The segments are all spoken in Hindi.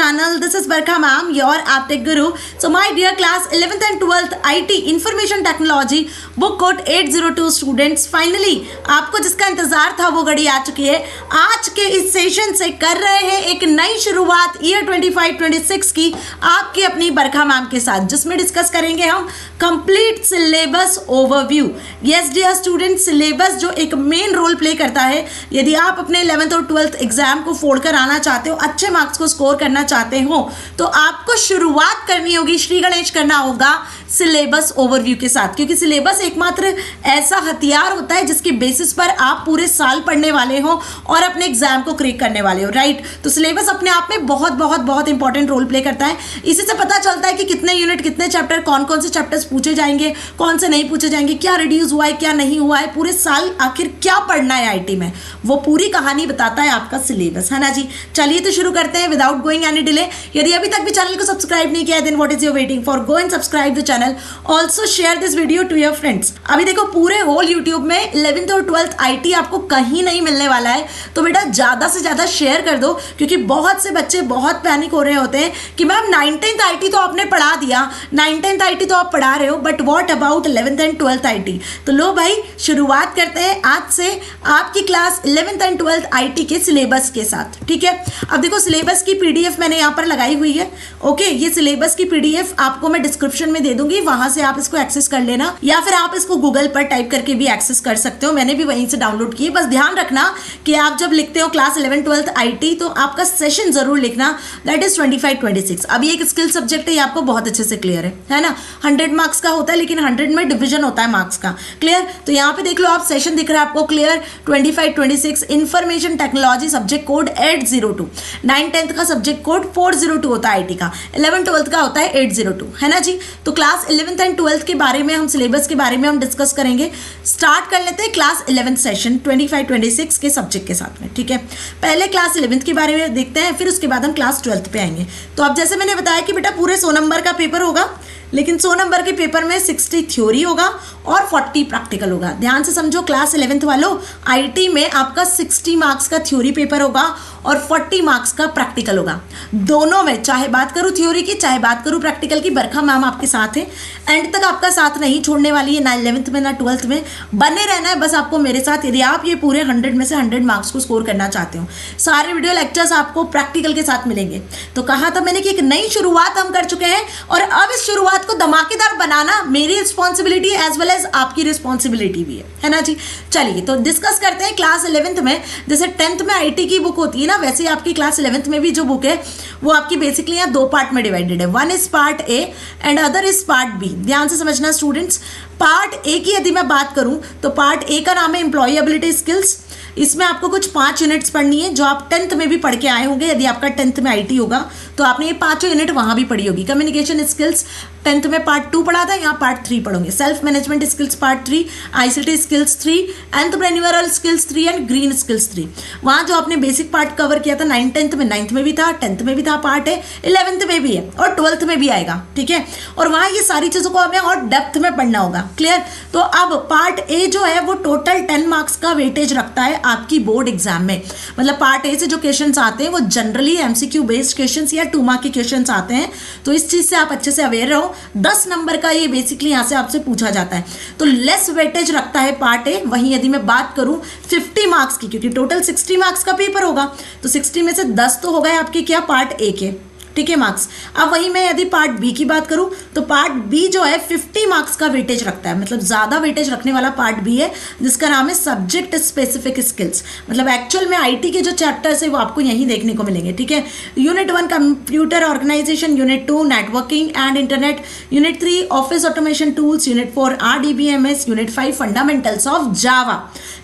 channel. This is Barkha ma'am, your Aptech Guru. So my dear class 11th and 12th IT Information Technology book code 802 students, finally आपको जिसका इंतजार था वो घड़ी आ चुकी है। आज के इस सेशन से कर रहे हैं एक नई शुरुआत ईयर 25-26 की आपकी अपनी बरखा मैम के साथ, जिसमें डिस्कस करेंगे हम complete syllabus overview. Yes dear student, syllabus जो एक मेन रोल प्ले करता है। यदि आप अपने 11th और 12th एग्जाम को फोड़कर आना चाहते हो, अच्छे मार्क्स को स्कोर करना चाहते हो, तो आपको शुरुआत करनी होगी, श्री गणेश करना होगा सिलेबस ओवरव्यू के साथ, क्योंकि सिलेबस एकमात्र ऐसा हथियार होता है जिसके बेसिस पर आप पूरे साल पढ़ने वाले हो और अपने एग्जाम को क्रैक करने वाले हो, राइट। तो सिलेबस अपने आप में बहुत बहुत बहुत इंपॉर्टेंट रोल प्ले करता है। इसी से पता चलता है कि कितने यूनिट, कितने चैप्टर, कौन कौन से चैप्टर्स पूछे जाएंगे, कौन से नहीं पूछे जाएंगे, क्या रिड्यूस हुआ है, क्या नहीं हुआ है, पूरे साल आखिर क्या पढ़ना है आईटी में, वो पूरी कहानी बताता है आपका सिलेबस, है ना जी। चलिए तो शुरू करते हैं विदाउट गोइंग एनी डिले। यदि अभी तक भी चैनल को सब्सक्राइब नहीं किया है, then what is your waiting for, go and subscribe the channel, also share this video to your friends. अभी देखो पूरे होल यूट्यूब में 11th और 12th आईटी आपको कहीं नहीं मिलने वाला है, तो बेटा ज्यादा से ज्यादा शेयर कर दो, क्योंकि बहुत से बच्चे बहुत पैनिक हो रहे होते हैं कि मैम 9th आईटी तो आपने पढ़ा दिया, 9th आईटी तो आप पढ़ा रहे हो, but what about 11th and 12th IT. तो लो भाई, शुरुआत करते हैं आज से आपकी class 11th and 12th IT के सिलेबस के साथ, ठीक है। अब देखो सिलेबस की पीडीएफ मैंने यहाँ पर लगाई हुई है, ओके। ये सिलेबस की पीडीएफ आपको मैं डिस्क्रिप्शन में दे दूंगी, वहां से आप इसको एक्सेस कर लेना, या फिर आप इसको गूगल पर टाइप करके भी एक्सेस कर सकते हो, मैंने भी वहीं से डाउनलोड की है। बस ध्यान रखना कि आप जब लिखते हो क्लास 11th 12th आईटी, तो आपका सेशन जरूर लिखना, दैट इज 25-26। अभी एक स्किल सब्जेक्ट है, ये आपको बहुत अच्छे से क्लियर है ना। 100 मार्क्स का होता है, लेकिन 100 में डिवीजन होता है मार्क्स का, क्लियर। तो यहाँ पे देख लो आप, सेशन दिख रहा है आपको clear, 25-26 information technology subject code 802, 9th का सब्जेक्ट कोड 402 होता है आईटी का, 11th 12th का होता है 802, है ना जी। तो क्लास 11th एंड 12th के बारे में हम, सिलेबस के बारे में हम डिस्कस करेंगे। स्टार्ट कर लेते हैं क्लास 11th सेशन 25-26 के सब्जेक्ट के साथ में, ठीक है। पहले क्लास 11th के बारे में देखते हैं, फिर उसके बाद हम क्लास 12th पे आएंगे। तो अब जैसे मैंने बताया कि बेटा पूरे 100 नंबर का पेपर होगा, लेकिन 100 नंबर के पेपर में 60 थ्योरी होगा और 40 प्रैक्टिकल होगा। ध्यान से समझो क्लास 11th वालों, आईटी में आपका 60 मार्क्स का थ्योरी पेपर होगा और 40 मार्क्स का प्रैक्टिकल होगा। दोनों में, चाहे बात करूँ थ्योरी की, चाहे बात करूँ प्रैक्टिकल की, बरखा मैम आपके साथ है, एंड तक आपका साथ नहीं छोड़ने वाली है, ना 11th में ना 12th में। बने रहना है बस आपको मेरे साथ, यदि आप ये पूरे 100 में से 100 मार्क्स को स्कोर करना चाहते हो। सारे वीडियो लेक्चर्स आपको प्रैक्टिकल के साथ मिलेंगे। तो कहा था मैंने कि एक नई शुरुआत हम कर चुके हैं, और अब इस शुरुआत को धमाकेदार बनाना मेरी रिस्पॉन्सिबिलिटी एज वेल एज आपकी रिस्पॉन्सिबिलिटी भी है ना जी। चलिए तो डिस्कस करते हैं क्लास 11th में। जैसे 10th में आईटी की बुक होती है ना, वैसे ही आपकी क्लास 11th में भी जो बुक है वो आपकी बेसिकली यहाँ 2 पार्ट में डिवाइडेड है। One is part A and other is part B. ध्यान से समझना स्टूडेंट्स। पार्ट ए की यदि मैं बात करूं तो पार्ट ए का नाम है एम्प्लॉयबिलिटी स्किल्स। इसमें आपको कुछ 5 यूनिट्स पढ़नी है, जो आप 10th में भी पढ़ के आए होंगे। यदि आपका 10th में आईटी होगा तो आपने ये 5 यूनिट वहां भी पढ़ी होगी। कम्युनिकेशन स्किल्स 10th में पार्ट 2 पढ़ा था, यहाँ पार्ट 3 पढ़ोगे। Self management skills part 3, ICT skills 3, entrepreneurial skills 3 and green skills 3। वहाँ जो आपने बेसिक पार्ट कवर किया था 9th में, 9th में भी था, 10th में भी था पार्ट है, 11th में भी है और 12th में भी आएगा, ठीक है। और वहाँ ये सारी चीज़ों को हमें और डेप्थ में पढ़ना होगा, क्लियर। तो अब पार्ट ए जो है वो टोटल 10 मार्क्स का वेटेज रखता है आपकी बोर्ड एग्जाम में। मतलब पार्ट ए से जो क्वेश्चंस आते हैं वो जनरली एमसीक्यू बेस्ड क्वेश्चंस या 2 मार्क के क्वेश्चंस आते हैं, तो इस चीज़ से आप अच्छे से अवेयर रहो। 10 नंबर का ये बेसिकली यहाँ से आपसे पूछा जाता है, तो लेस वेटेज रखता है पार्ट ए। वहीं यदि मैं बात करूँ 50 मार्क्स की, क्योंकि टोटल 60 मार्क्स का पेपर होगा, तो 60 में से 10 तो हो गए आपके क्या, पार्ट ए के, ठीक है, मार्क्स। अब वहीं मैं यदि पार्ट बी की बात करूं तो पार्ट बी जो है 50 मार्क्स का वेटेज रखता है। मतलब ज़्यादा वेटेज रखने वाला पार्ट बी है, जिसका नाम है सब्जेक्ट स्पेसिफिक स्किल्स। मतलब एक्चुअल में आईटी के जो चैप्टर्स है वो आपको यहीं देखने को मिलेंगे, ठीक है। Unit 1 computer organisation, unit 2 networking and internet, unit 3 office automation tools, unit 4 RDBMS, unit 5 fundamentals of Java,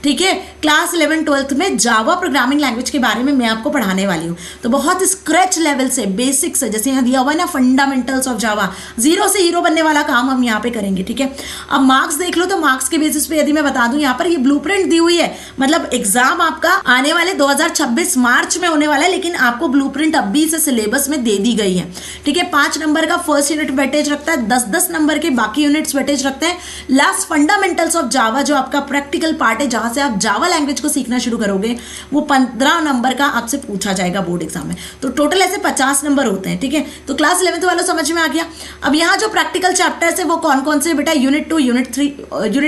ठीक है। क्लास 11 12th में जावा प्रोग्रामिंग लैंग्वेज के बारे में मैं आपको पढ़ाने वाली हूँ। तो बहुत स्क्रैच लेवल से, बेसिक्स है, जैसे यहाँ दिया हुआ है ना फंडामेंटल्स ऑफ जावा, 0 से हीरो बनने वाला काम हम यहाँ पे करेंगे, ठीक है। अब मार्क्स देख लो, तो मार्क्स के बेसिस पे यदि मैं बता दूं, यहाँ पर ये ब्लूप्रिंट दी हुई है। मतलब एग्जाम आपका आने वाले 2026 मार्च में होने वाला है, लेकिन आपको ब्लूप्रिंट अभी से सिलेबस में दे दी गई है, ठीक है। 5 नंबर का फर्स्ट यूनिट वेटेज रखता है, 10-10 नंबर के बाकी यूनिट्स वेटेज रखते हैं। लास्ट फंडामेंटल्स ऑफ जावा जो आपका प्रैक्टिकल पार्ट है, जहां से आप जावा लैंग्वेज को सीखना शुरू करोगे, वो 15 नंबर का आपसे पूछा जाएगा बोर्ड एग्जाम में। तो टोटल ऐसे 50 नंबर होते हैं, ठीक है। तो क्लास 11th वालों समझ में आ गया। अब यहाँ जो प्रैक्टिकल चैप्टर्स है वो कौन कौन से बेटा, यूनिट 2, यूनिट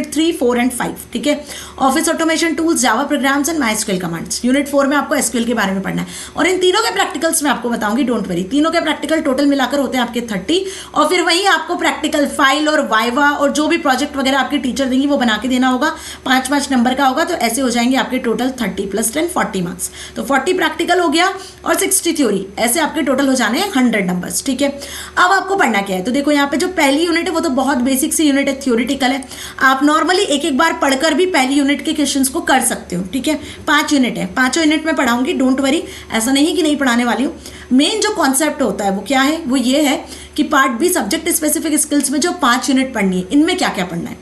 3, 4 एंड 5, ठीक है। Office automation tools, Java programs and MySQL commands. Unit 4 में आपको एसक्यूएल के बारे में पढ़ना है और इन तीनों के प्रैक्टिकल्स मैं आपको बताऊंगी, डोंट वरी। तीनों के प्रैक्टिकल टोटल मिलाकर होते हैं आपके 30 और फिर वहीं आपको प्रैक्टिकल फाइल और वाइवा और जो भी प्रोजेक्ट वगैरह आपके टीचर देंगी वो बना के देना होगा। 5-5 नंबर का होगा, तो ऐसे हो जाएंगे आपके टोटल 30 + 10 40 मार्क्स। तो 40 प्रैक्टिकल हो गया और 60 थ्योरी, ऐसे आपके टोटल हो जाने हैं 100 नंबर्स, ठीक है। अब आपको पढ़ना क्या है, तो देखो यहाँ पे जो पहली यूनिट है वो तो बहुत बेसिक सी यूनिट है, थ्योरेटिकल है। आप नॉर्मली एक बार पढ़कर भी पहली यूनिट के क्वेश्चंस को कर सकते हो, ठीक है। 5 यूनिट है, 5 यूनिट में पढ़ाऊंगी, डोंट वरी, ऐसा नहीं कि नहीं पढ़ाने वाली हूँ। मेन जो कॉन्सेप्ट होता है वो क्या है, वो ये है कि part be subject specific skills में जो 5 यूनिट पढ़नी है, इनमें क्या क्या पढ़ना है,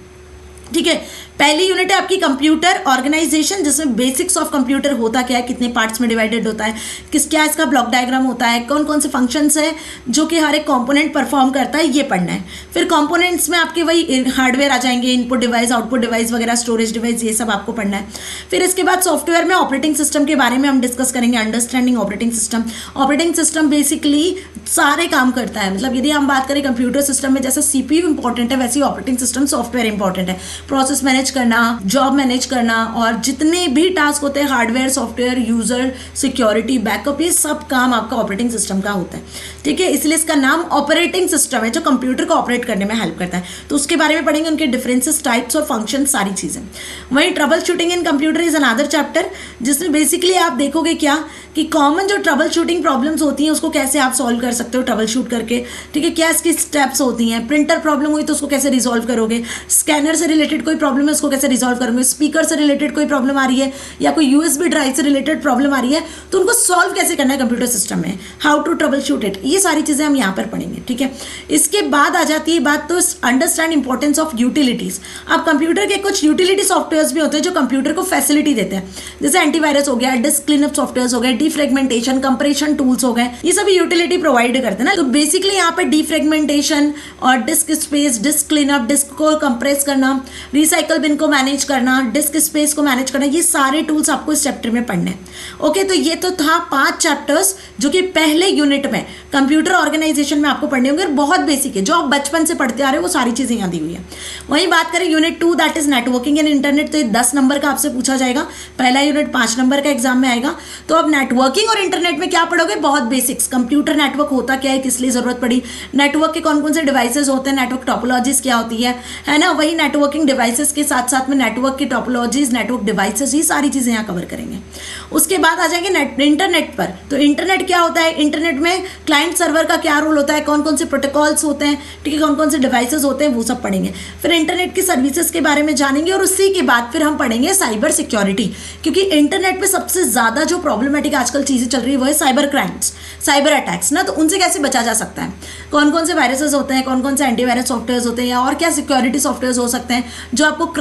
ठीक है। पहली यूनिट है आपकी कंप्यूटर ऑर्गेनाइजेशन, जिसमें बेसिक्स ऑफ कंप्यूटर होता क्या है, कितने पार्ट्स में डिवाइडेड होता है, क्या इसका ब्लॉक डायग्राम होता है, कौन कौन से फंक्शंस है जो कि हर एक कंपोनेंट परफॉर्म करता है, ये पढ़ना है। फिर कंपोनेंट्स में आपके वही हार्डवेयर आ जाएंगे, इनपुट डिवाइस, आउटपुट डिवाइस वगैरह, स्टोरेज डिवाइस, ये सब आपको पढ़ना है। फिर इसके बाद सॉफ्टवेयर में ऑपरेटिंग सिस्टम के बारे में हम डिस्कस करेंगे, understanding operating system. Operating system basically सारे काम करता है, मतलब यदि हम बात करें कंप्यूटर सिस्टम में जैसे CPU इंपॉर्टेंट है, वैसे ही ऑपरेटिंग सिस्टम सॉफ्टवेयर इंपॉर्टेंट है। प्रोसेस मैनेज करना, जॉब मैनेज करना और जितने भी टास्क होते हैं hardware, software, user, security, backup, ये सब काम आपका ऑपरेटिंग सिस्टम का होता है, ठीक है। इसलिए इसका नाम ऑपरेटिंग सिस्टम है, जो कंप्यूटर को ऑपरेट करने में हेल्प करता है। तो उसके बारे में पढ़ेंगे, उनके डिफरेंसेस, टाइप्स और फंक्शन, सारी चीजें। वहीं trouble shooting in computer is another chapter, जिसमें बेसिकली आप देखोगे क्या कि कॉमन जो ट्रबल शूटिंग प्रॉब्लम्स होती हैं उसको कैसे आप सॉल्व कर सकते हो ट्रबल शूट करके, ठीक है। क्या इसकी स्टेप्स होती हैं, प्रिंटर प्रॉब्लम हुई तो उसको कैसे रिजॉल्व करोगे, स्कैनर से रिलेटेड कोई प्रॉब्लम है उसको कैसे रिजॉल्व करोगे, स्पीकर से रिलेटेड कोई प्रॉब्लम आ रही है या कोई USB ड्राइव से रिलेटेड प्रॉब्लम आ रही है तो उनको सॉल्व कैसे करना है कंप्यूटर सिस्टम में, how to troubleshoot it, ये सारी चीजें हम यहाँ पर पढ़ेंगे, ठीक है। इसके बाद आ जाती है बात तो अंडरस्टैंड इंपॉर्टेंस ऑफ यूटिलिटीज। अब कंप्यूटर के कुछ यूटिलिटी सॉफ्टवेयर भी होते हैं जो कंप्यूटर को फैसिलिटी देते हैं, जैसे एंटीवायरस हो गया, डिस्क क्लीनअप सॉफ्टवेयर हो गए, डीफ्रेगमेंटेशन, कंप्रेशन टूल्स हो गए, ये सभी यूटिलिटी प्रोवाइड करते हैं ना। तो बेसिकली यहाँ पे डीफ्रेगमेंटेशन और disk space, disk cleanup, disk को कंप्रेस करना, रिसाइकल बिन को मैनेज करना, डिस्क स्पेस को मैनेज करना, ये सारे टूल्स आपको इस चैप्टर में पढ़ने हैं। ओके, तो ये तो था 5 चैप्टर्स जो कि पहले यूनिट में कंप्यूटर ऑर्गेनाइजेशन में आपको पढ़ने होंगे, बहुत बेसिक है, जो आप बचपन से पढ़ते आ रहे हो वो सारी चीजें यहाँ दी हुई है। वहीं बात करें unit 2 that is networking and internet, तो ये 10 नंबर का आपसे पूछा जाएगा, पहला यूनिट 5 नंबर का एग्जाम में आएगा। तो अब नेटवर्किंग और इंटरनेट में क्या पढ़ोगे, बहुत बेसिक्स, कंप्यूटर नेटवर्क होता क्या है, किस लिए जरूरत पड़ी, नेटवर्क के कौन कौन से डिवाइसेस होते हैं, नेटवर्क टोपोलॉजीज क्या होती है ना। वही नेटवर्किंग डिवाइसेस के साथ साथ में नेटवर्क की टोपोलॉजीज, नेटवर्क डिवाइसेस, ये सारी चीजें यहाँ कवर करेंगे। उसके बाद आ जाएंगे इंटरनेट पर। तो इंटरनेट क्या होता है, इंटरनेट में क्लाइंट सर्वर का क्या रोल होता है, कौन कौन से प्रोटोकॉल्स होते हैं, ठीक है, कौन कौन से डिवाइसेस होते हैं, वो सब पढ़ेंगे। फिर इंटरनेट की सर्विसेज के बारे में जानेंगे और उसी के बाद फिर हम पढ़ेंगे साइबर सिक्योरिटी, क्योंकि इंटरनेट पे सबसे ज्यादा जो प्रॉब्लमेटिक आजकल चीजें चल रही है वो है साइबर क्राइम्स, साइबर अटैक्स ना। तो उनसे कैसे बचा जा सकता है, कौन कौन से वायरसेस होते हैं, कौन कौन से एंटीवायरस सॉफ्टवेयर होते हैं, या और क्या सिक्योरिटी सॉफ्टवेयर हो सकते हैं जो आपको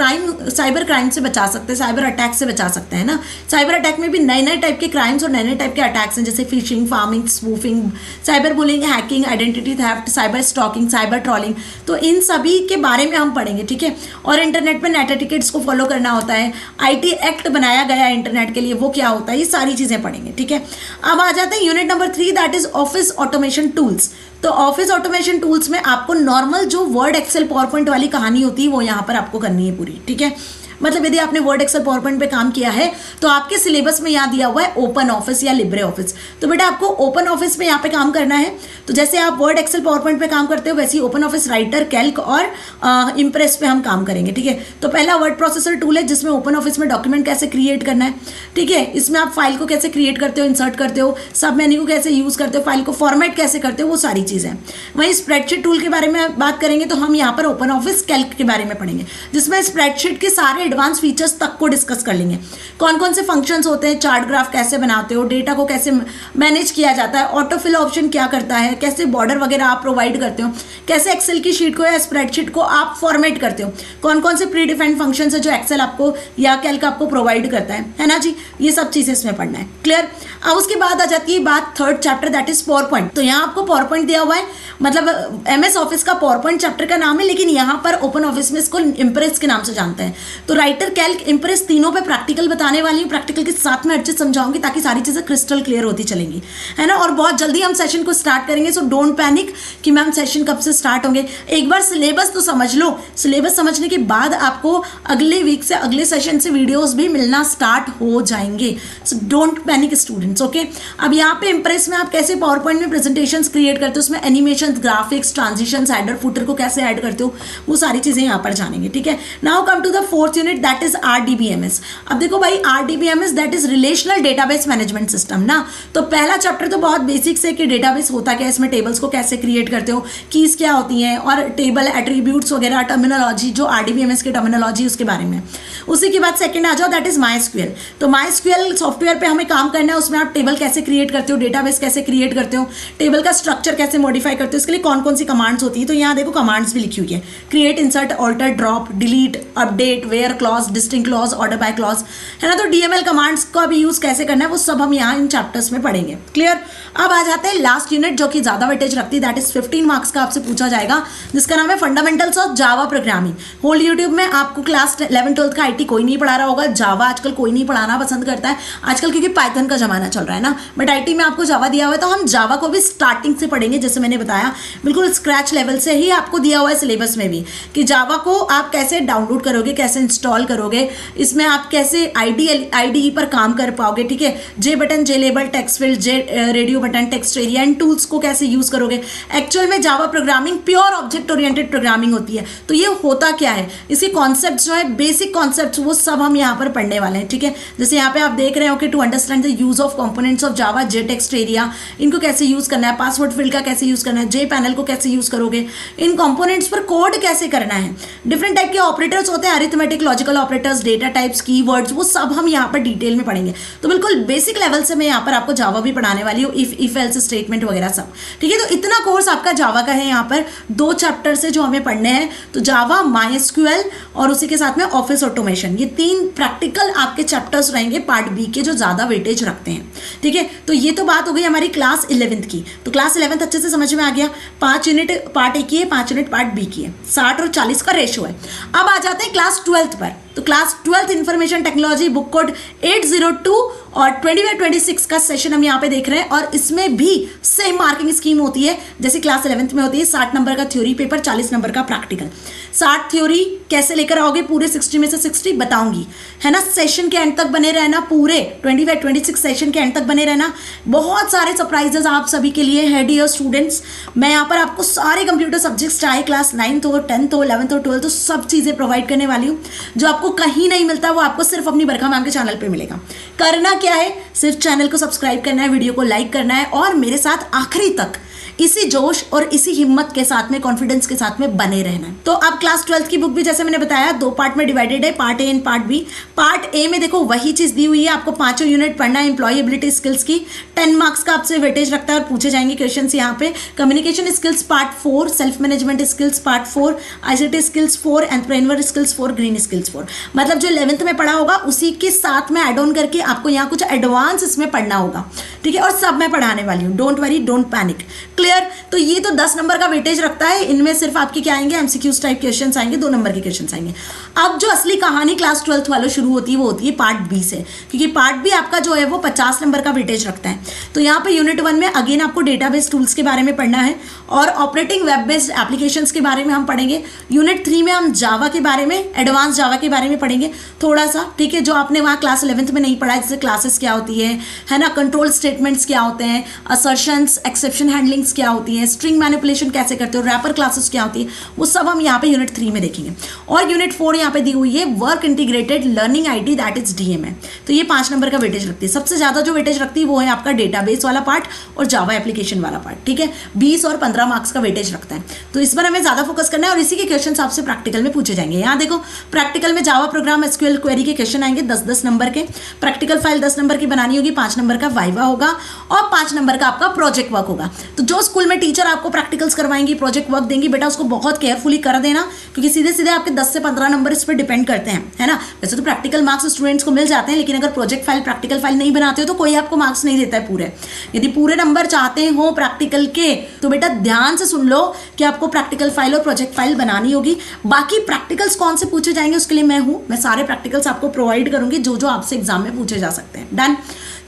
साइबर क्राइम से बचा सकते हैं, साइबर अटैक से बचा सकते हैं ना। साइबर अटैक में भी नए नए टाइप के क्राइम्स और नए नए टाइप के अटैक्स हैं, जैसे phishing, pharming, spoofing, cyber bullying, hacking, identity theft, cyber stalking, cyber trolling. तो इन सभी के बारे में हम पढ़ेंगे, ठीक है। और इंटरनेट में नेट एटिकेट्स को फॉलो करना होता है, IT एक्ट बनाया गया है इंटरनेट के लिए, वो क्या होता है, ये सारी चीजें पढ़ेंगे, ठीक है। अब आ जाते हैं unit number 3 that is office automation tools. तो ऑफिस ऑटोमेशन टूल्स में आपको नॉर्मल जो वर्ड, एक्सेल, पावरपॉइंट वाली कहानी होती है वो यहाँ पर आपको करनी है पूरी, ठीक है। मतलब यदि आपने वर्ड, एक्सेल, पावरपॉइंट पे काम किया है तो आपके सिलेबस में यहाँ दिया हुआ है ओपन ऑफिस या लिब्रे ऑफिस। तो बेटा आपको ओपन ऑफिस में यहाँ पे काम करना है। तो जैसे आप वर्ड, एक्सेल, पावरपॉइंट पे काम करते हो वैसे ही ओपन ऑफिस राइटर, कैल्क और इम्प्रेस पे हम काम करेंगे, ठीक है। तो पहला वर्ड प्रोसेसर टूल है जिसमें ओपन ऑफिस में डॉक्यूमेंट कैसे क्रिएट करना है, ठीक है। इसमें आप फाइल को कैसे क्रिएट करते हो, इंसर्ट करते हो, सब मेन्यू को कैसे यूज करते हो, फाइल को फॉर्मेट कैसे करते हो, वो सारी चीजें। वहीं स्प्रेडशीट टूल के बारे में बात करेंगे तो हम यहाँ पर ओपन ऑफिस कैल्क के बारे में पढ़ेंगे, जिसमें स्प्रेडशीट के सारे एडवांस फीचर्स को डिस्कस कर लेंगे। कौन कौन से फंक्शंस होते हैं, चार्ट ग्राफ कैसे बनाते हो, डेटा को कैसे मैनेज किया जाता है, ऑटो फिल ऑप्शन क्या करता है, कैसे बॉर्डर वगैरह आप प्रोवाइड करते हो, कैसे एक्सेल की शीट को या स्प्रेडशीट को आप फॉर्मेट करते हो, कौन कौन से प्री डिफाइंड फंक्शंस है जो एक्सेल आपको या कैल्क आपको प्रोवाइड करता है ना जी। ये सब चीजें इसमें पढ़ना है, क्लियर। अब उसके बाद आ जाती है बात third chapter that is power point. तो यहाँ आपको पावर पॉइंट दिया हुआ है मतलब MS ऑफिस का पावरपॉइंट चैप्टर का नाम है, लेकिन यहाँ पर ओपन ऑफिस में इसको इम्प्रेस के नाम से जानते हैं। तो राइटर, कैल्क, इम्प्रेस तीनों पे प्रैक्टिकल बताने वाली हूँ, प्रैक्टिकल के साथ में हर चीज समझाऊंगी ताकि सारी चीजें क्रिस्टल क्लियर होती चलेंगी, है ना। और बहुत जल्दी हम सेशन को स्टार्ट करेंगे, सो डोंट पैनिक कि मैम सेशन कब से स्टार्ट होंगे। एक बार सिलेबस तो समझ लो, सिलेबस समझने के बाद आपको अगले वीक से, अगले सेशन से वीडियोस भी मिलना स्टार्ट हो जाएंगे। So don't panic students, okay. अब यहाँ पे इम्प्रेस में आप कैसे पावर पॉइंट में प्रेजेंटेशंस क्रिएट करते हो, उसमें animation, graphics, transitions, header footer को कैसे ऐड करते हो, वो सारी चीजें यहाँ पर जानेंगे, ठीक है। Now come to the fourth unit, that is RDBMS। अब देखो भाई, RDBMS that is relational database management system ना। तो पहला चैप्टर तो बहुत बेसिक से कि डेटाबेस होता क्या है, इसमें टेबल्स को कैसे क्रिएट करते हो, कीज क्या होती हैं, और टेबल एट्रीब्यूट्स वगैरह, टर्मिनोलॉजी, जो RDBMS की टर्मिनोलॉजी उसके बारे में। उसी के बाद सेकंड आ जाओ, दैट इज MySQL। तो MySQL सॉफ्टवेयर पे हमें काम करना है, उसमें आप टेबल कैसे क्रिएट करते हो, डेटाबेस कैसे क्रिएट करते हो, टेबल का स्ट्रक्चर कैसे मॉडिफाई करते हो, इसके लिए कौन कौन सी कमांड्स होती है। तो यहाँ देखो कमांड्स भी लिखी हुई है, create, insert, alter, drop, delete, update, where clause, distinct clause, order by clause, है ना। तो DML कमांड्स का भी यूज कैसे करना है वो सब हम यहाँ इन चैप्टर्स में पढ़ेंगे, क्लियर। अब आ जाते हैं लास्ट यूनिट जो कि ज्यादा वेटेज रखती है, दैट इज 15 मार्क्स का आपसे पूछा जाएगा, जिसका नाम है fundamentals of Java programming. Whole YouTube में आपको क्लास 11-12 का IT कोई नहीं पढ़ा रहा होगा, जावा आजकल कोई नहीं पढ़ाना पसंद करता है आजकल, क्योंकि पाइथन का जमाना चल रहा है ना। बट IT में आपको जावा दिया हुआ है, तो हम जावा को भी स्टार्टिंग से पढ़ेंगे, जैसे मैंने बताया बिल्कुल स्क्रैच लेवल से ही आपको दिया हुआ है सिलेबस में भी, कि जावा को आप कैसे डाउनलोड करोगे, कैसे इंस्टॉल करोगे, इसमें आप कैसे IDE पर काम कर पाओगे, ठीक है। जे बटन, जे लेबल, टेक्स्ट फील्ड, जे रेडियो बटन, टेक्स्ट एरिया, इन टूल्स को कैसे यूज करोगे। एक्चुअल में Java programming pure object oriented programming होती है। तो ये होता क्या है, इसके कॉन्सेप्ट जो है, बेसिक कॉन्सेप्ट, वो सब हम यहाँ पर पढ़ने वाले हैं, ठीक है। जैसे यहाँ पे आप देख रहे हो कि to understand the use of components of Java, J text area, इनको कैसे यूज करना है, पासवर्ड फील्ड का कैसे यूज करना है, जे पैनल को कैसे यूज करोगे, इन कंपोनेंट्स पर कोड कैसे करना है, डिफरेंट टाइप के ऑपरेटर्स होते हैं, arithmetic, logical operators, data types, keywords, वो सब हम यहाँ पर डिटेल में पढ़ेंगे। तो बिल्कुल बेसिक लेवल से मैं यहाँ पर आपको जावा भी पढ़ाने वाली हूँ, इफ एल्स स्टेटमेंट वगैरह सब, ठीक है। तो इतना कोर्स आपका जावा का है, यहाँ पर 2 चैप्टर से जो हमें पढ़ने हैं, तो जावा, MySQL और उसी के साथ में ऑफिस ऑटोमेशन, ये 3 प्रैक्टिकल आपके चैप्टर्स रहेंगे पार्ट बी के, जो ज्यादा वेटेज रखते हैं, ठीक है। तो ये तो बात हो गई हमारी क्लास 11th की। तो क्लास 11th अच्छे से समझ में आ गया, 5 यूनिट पार्ट ए की है, 5 यूनिट पार्ट बी की है, 60 और 40 का रेशो है। अब आ जाते हैं क्लास 12th पर। तो class 12th information technology, book code 802 और 25-26 का सेशन हम यहाँ पे देख रहे हैं, और इसमें भी सेम मार्किंग स्कीम होती है जैसे क्लास 11th में होती है। 60 नंबर का थ्योरी पेपर, 40 नंबर का प्रैक्टिकल। 60 थ्योरी कैसे लेकर आओगे, पूरे 60 में से 60 बताऊंगी, है ना। सेशन के एंड तक बने रहना, पूरे 25-26 सेशन के एंड तक बने रहना। बहुत सारे सरप्राइजेस आप सभी के लिए है डियर स्टूडेंट्स। मैं यहाँ पर आपको सारे कंप्यूटर सब्जेक्ट्स, चाहे क्लास 9th हो, 10th हो, 11th हो, 12th हो, सब चीज़ें प्रोवाइड करने वाली हूँ। जो आपको कहीं नहीं मिलता वो आपको सिर्फ अपनी बरखा मैम के चैनल पे मिलेगा। करना क्या है, सिर्फ चैनल को सब्सक्राइब करना है, वीडियो को लाइक करना है, और मेरे साथ आखिरी तक इसी जोश और इसी हिम्मत के साथ में, कॉन्फिडेंस के साथ में बने रहना है। तो अब क्लास 12th की बुक भी जैसे मैंने बताया 2 पार्ट में डिवाइडेड है, part A and part B. Part A में देखो वही चीज दी हुई है, आपको 5 यूनिट पढ़ना है एम्प्लॉयबिलिटी स्किल्स की, 10 मार्क्स का आपसे वेटेज रखता है और पूछे जाएंगे क्वेश्चंस यहाँ पे। Communication skills part 4, self management skills part 4, ICT skills 4, entrepreneur skills 4, green skills 4। मतलब जो 11th में पढ़ा होगा उसी के साथ में एड ऑन करके आपको यहाँ कुछ एडवांस इसमें पढ़ना होगा, ठीक है। और सब मैं पढ़ाने वाली हूँ, don't worry, don't panic, clear. तो ये तो 10 नंबर का वेटेज रखता है, इनमें सिर्फ आपके क्या आएंगे, MCQs टाइप क्वेश्चंस आएंगे, 2 नंबर के क्वेश्चंस आएंगे। अब जो असली कहानी क्लास 12th वालों शुरू होती है वो होती है पार्ट बी से, क्योंकि पार्ट बी आपका जो है वो 50 नंबर का वेटेज रखता है। तो यहाँ पे यूनिट 1 में अगेन आपको डेटाबेस टूल्स के बारे में पढ़ना है, और ऑपरेटिंग वेब बेस्ड एप्लीकेशंस के बारे में हम पढ़ेंगे। यूनिट 3 में हम जावा के बारे में, एडवांस जावा के बारे में पढ़ेंगे थोड़ा सा, ठीक है, जो आपने वहाँ क्लास 11th में नहीं पढ़ा है, जैसे क्लासेस क्या होती है ना, कंट्रोल स्टेटमेंट्स क्या होते हैं, असर्शंस, एक्सेप्शन हैंडलिंग्स क्या होती है, स्ट्रिंग मैनिपुलेशन कैसे करते हो, रैपर क्लासेस क्या होती है, वो सब हम यहाँ पे यूनिट 3 में देखेंगे। और यूनिट 4 यहाँ पे दी हुई है work integrated learning IT, that is DMA। तो ये 5 नंबर का वेटेज रखती है। सबसे ज्यादा जो वेटेज रखती है वो है आपका डेटाबेस वाला पार्ट और जावा एप्लीकेशन वाला पार्ट, ठीक है। 20 और 15 मार्क्स का वेटेज रखता है। तो इस पर हमें ज्यादा फोकस करना है, और इसी के क्वेश्चन आपसे प्रैक्टिकल में पूछे जाएंगे। यहाँ देखो प्रैक्टिकल में जावा प्रोग्राम SQL क्वेरी के क्वेश्चन आएंगे 10-10 नंबर के। प्रैक्टिकल फाइल 10 नंबर की बनानी होगी, 5 नंबर का वाइवा होगा, और 5 नंबर का आपका प्रोजेक्ट वर्क होगा। तो जो जो स्कूल में टीचर आपको प्रैक्टिकल्स करवाएंगी, प्रोजेक्ट वर्क देंगी, बेटा उसको बहुत केयरफुली कर देना, क्योंकि सीधे सीधे आपके 10 से 15 नंबर इस पर डिपेंड करते हैं, है ना। वैसे तो प्रैक्टिकल मार्क्स स्टूडेंट्स को मिल जाते हैं, लेकिन अगर प्रोजेक्ट फाइल, प्रैक्टिकल फाइल नहीं बनाते हो तो कोई आपको मार्क्स नहीं देता है पूरे। यदि पूरे नंबर चाहते हो प्रैक्टिकल के तो बेटा ध्यान से सुन लो कि आपको प्रैक्टिकल फाइल और प्रोजेक्ट फाइल बनानी होगी। बाकी प्रैक्टिकल्स कौन से पूछे जाएंगे उसके लिए मैं हूं, मैं सारे प्रैक्टिकल्स आपको प्रोवाइड करूंगी जो जो आपसे एग्जाम में पूछे जा सकते हैं। डन।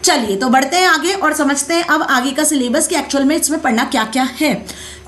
चलिए तो बढ़ते हैं आगे और समझते हैं अब आगे का सिलेबस कि एक्चुअल में इसमें पढ़ना क्या क्या है।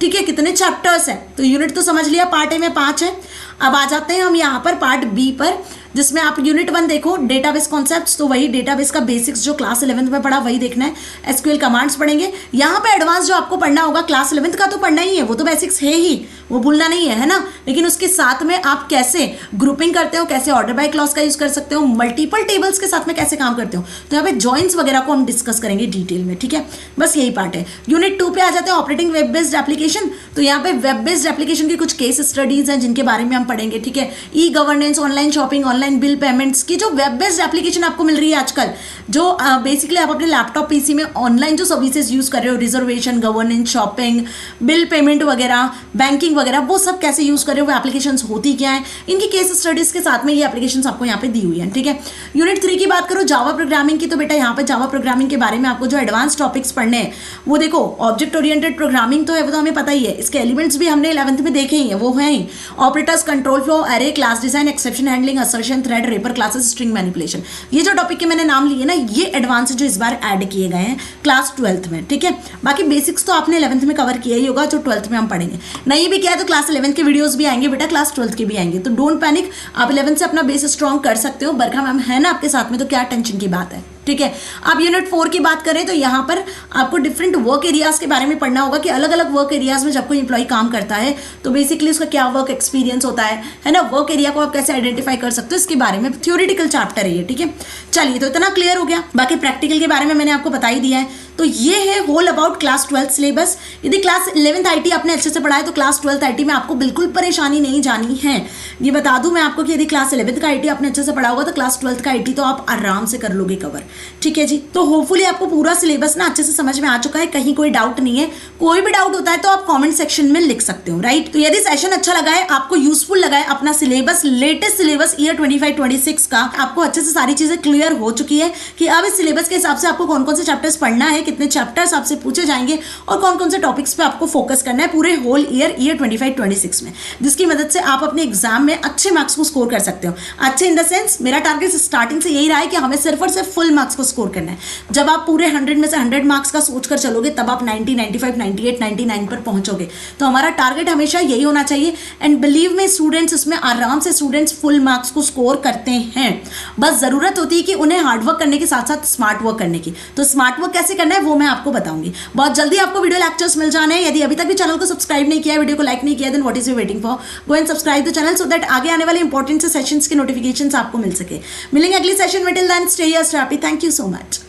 ठीक है, कितने चैप्टर्स हैं तो यूनिट तो समझ लिया, पार्ट ए में 5 है। अब आ जाते हैं हम यहाँ पर पार्ट बी पर, जिसमें आप यूनिट 1 देखो डेटाबेस कॉन्सेप्ट्स, तो वही डेटाबेस का बेसिक्स जो क्लास 11th में पढ़ा वही देखना है। एसक्यूएल कमांड्स पढ़ेंगे। यहाँ पे एडवांस जो आपको पढ़ना होगा क्लास 11th का तो पढ़ना ही है, वो तो बेसिक्स है ही, वो भूलना नहीं है ना। लेकिन उसके साथ में आप कैसे ग्रुपिंग करते हो, कैसे ऑर्डर बाय क्लॉज का यूज कर सकते हो, मल्टीपल टेबल्स के साथ में कैसे काम करते हो, तो यहाँ पे जॉइंट्स वगैरह को हम डिस्कस करेंगे डिटेल में। ठीक है, बस यही पार्ट है। यूनिट 2 पे आ जाते हैं ऑपरेटिंग वेब बेस्ड एप्लीकेशन। तो यहाँ पे वेब बेस्ड एप्लीकेशन की कुछ केस स्टडीज हैं जिनके बारे में हम पढ़ेंगे। ठीक है, e governance, online shopping, online bill payments की जो वेब बेस्ड एप्लीकेशन आपको मिल रही है आजकल, जो बेसिकली आप अपने लैपटॉप पीसी में ऑनलाइन जो सर्विसेज यूज कर रहे हो, reservation, governance, shopping, bill payment वगैरह, बैंकिंग वगैरह, वो सब कैसे यूज कर रहे हो, वो एप्लीकेशंस होती क्या है, इनकी केस स्टडीज के साथ में ये एप्लीकेशंस आपको यहाँ पे दी हुई है। ठीक है, यूनिट 3 की बात करो जावा प्रोग्रामिंग की, तो बेटा यहाँ पे जावा प्रोग्रामिंग के बारे में आपको जो एडवांस टॉपिक्स पढ़ने हैं वो देखो, ऑब्जेक्ट ओरिएंटेड प्रोग्रामिंग तो है, वो तो हमें पता ही है, इसके एलिमेंट्स भी हमने 11th में देखे ही है, वो है ही ऑपरेटर्स, कंट्रोल फ्लो, अरे, class design, exception handling, assertion, thread, wrapper classes, string manipulation, ये जो टॉपिक के मैंने नाम लिए ना, ये एडवांस जो इस बार ऐड किए गए हैं क्लास 12th में। ठीक है, बाकी बेसिक्स तो आपने 11th में कवर किया ही होगा, जो 12th में हम पढ़ेंगे। नहीं भी किया है तो क्लास 11th के वीडियोस भी आएंगे बेटा, क्लास 12th के भी आएंगे, तो डोंट पैनिक, आप 11th से अपना बेस स्ट्रॉन्ग कर सकते हो। बरखा मैम है ना आपके साथ में, तो क्या टेंशन की बात है। ठीक है, अब यूनिट 4 की बात करें तो यहाँ पर आपको डिफरेंट वर्क एरियाज के बारे में पढ़ना होगा कि अलग अलग वर्क एरियाज में जब कोई इंप्लॉय काम करता है तो बेसिकली उसका क्या वर्क एक्सपीरियंस होता है ना, वर्क एरिया को आप कैसे आइडेंटिफाई कर सकते हो, इसके बारे में थ्योरेटिकल चैप्टर है ये। ठीक है, चलिए तो इतना क्लियर हो गया। बाकी प्रैक्टिकल के बारे में मैंने आपको बता ही दिया है। तो ये है whole about class 12th syllabus. यदि क्लास 11th आईटी आपने अच्छे से पढ़ा है तो क्लास 12th आईटी में आपको बिल्कुल परेशानी नहीं जानी है। ये बता दूं मैं आपको कि यदि क्लास 11th का आईटी आपने अच्छे से पढ़ा होगा तो क्लास 12th का आईटी तो आप आराम से कर लोगे कवर। ठीक है जी, तो होपफुली आपको पूरा सिलेबस ना अच्छे से समझ में आ चुका है, कहीं कोई डाउट नहीं है। कोई भी डाउट होता है तो आप कॉमेंट सेक्शन में लिख सकते हो, राइट। तो यदि सेशन अच्छा लगा है, आपको यूजफुल लगा है, अपना सिलेबस, लेटेस्ट सिलेबस ईयर 25-26 का आपको अच्छे से सारी चीजें क्लियर हो चुकी है कि अब इस सिलेबस के हिसाब से आपको कौन कौन से चैप्टर्स पढ़ना है, कितने चैप्टर्स आपसे पूछे जाएंगे और कौन कौन से टॉपिक्स पे आपको फोकस करना है पूरे होल ईयर 25-26 में, जिसकी मदद से आप अपने एग्जाम में अच्छे मार्क्स को स्कोर कर सकते हो। अच्छे इन द सेंस मेरा टारगेट स्टार्टिंग से यही रहा है कि हमें सिर्फ और सिर्फ फुल मार्क्स को स्कोर करना है। जब आप पूरे 100 में से 100 मार्क्स का सोच कर चलोगे तब आप 90, 95, 98, 99 पर पहुंचोगे। तो हमारा टारगेट हमेशा यही होना चाहिए। एंड बिलीव में स्टूडेंट्स इसमें आराम से स्टूडेंट्स फुल मार्क्स को स्कोर करते हैं। बस जरूरत होती है कि उन्हें हार्डवर्क करने के साथ साथ स्मार्ट वर्क करने की। तो स्मार्ट वर्क कैसे करना है वो मैं आपको बताऊंगी। बहुत जल्दी आपको वीडियो लेक्चर्स मिल जाने हैं। यदि अभी तक भी चैनल को सब्सक्राइब नहीं किया, वीडियो को लाइक नहीं किया, then what is you waiting for, go and subscribe the channel so that आगे आने वाले इंपॉर्टेंट से सेशंस के नोटिफिकेशंस आपको मिल सके। मिलेंगे अगले सेशन में, till then stay here, stay happy, thank you so much.